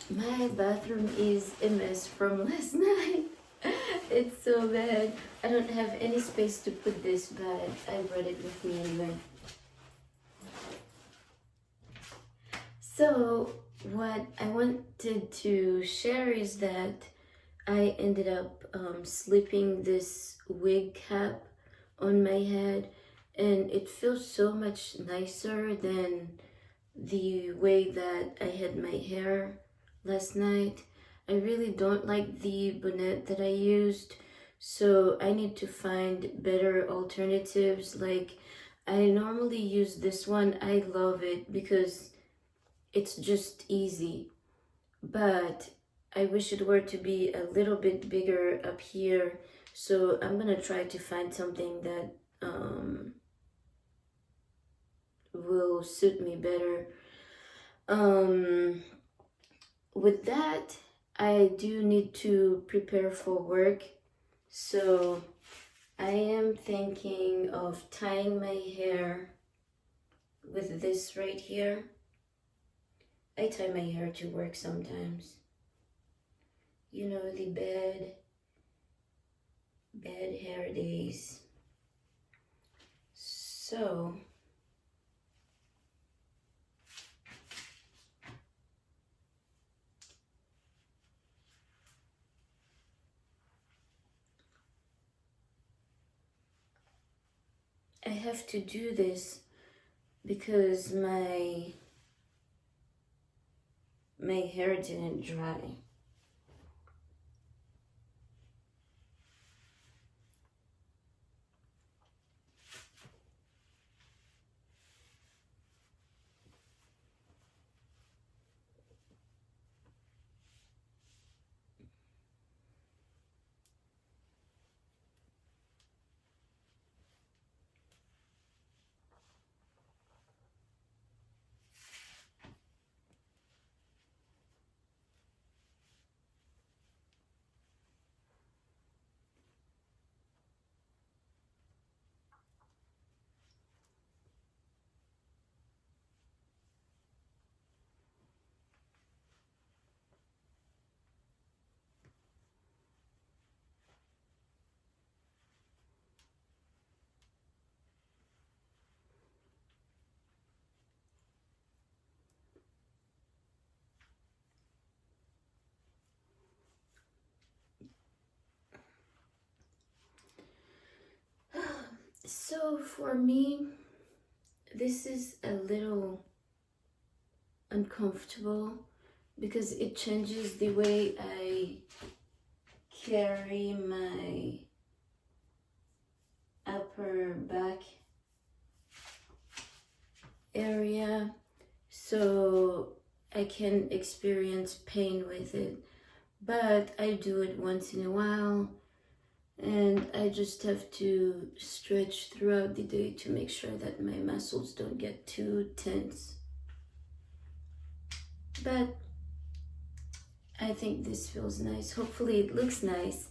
My bathroom is a mess from last night. It's so bad. I don't have any space to put this, but I brought it with me anyway. So, what I wanted to share is that I ended up slipping this wig cap on my head, and it feels so much nicer than the way that I had my hair last night. I really don't like the bonnet that I used, so I need to find better alternatives. Like, I normally use this one. I love it because it's just easy, but I wish it were to be a little bit bigger up here. So I'm gonna try to find something that will suit me better. Um, with that, I do need to prepare for work. So I am thinking of tying my hair with this right here. I tie my hair to work sometimes. You know, the bad hair days. So I have to do this because my hair didn't dry. So for me, this is a little uncomfortable because it changes the way I carry my upper back area, so I can experience pain with it. But I do it once in a while, and I just have to stretch throughout the day to make sure that my muscles don't get too tense. But I think this feels nice. Hopefully it looks nice.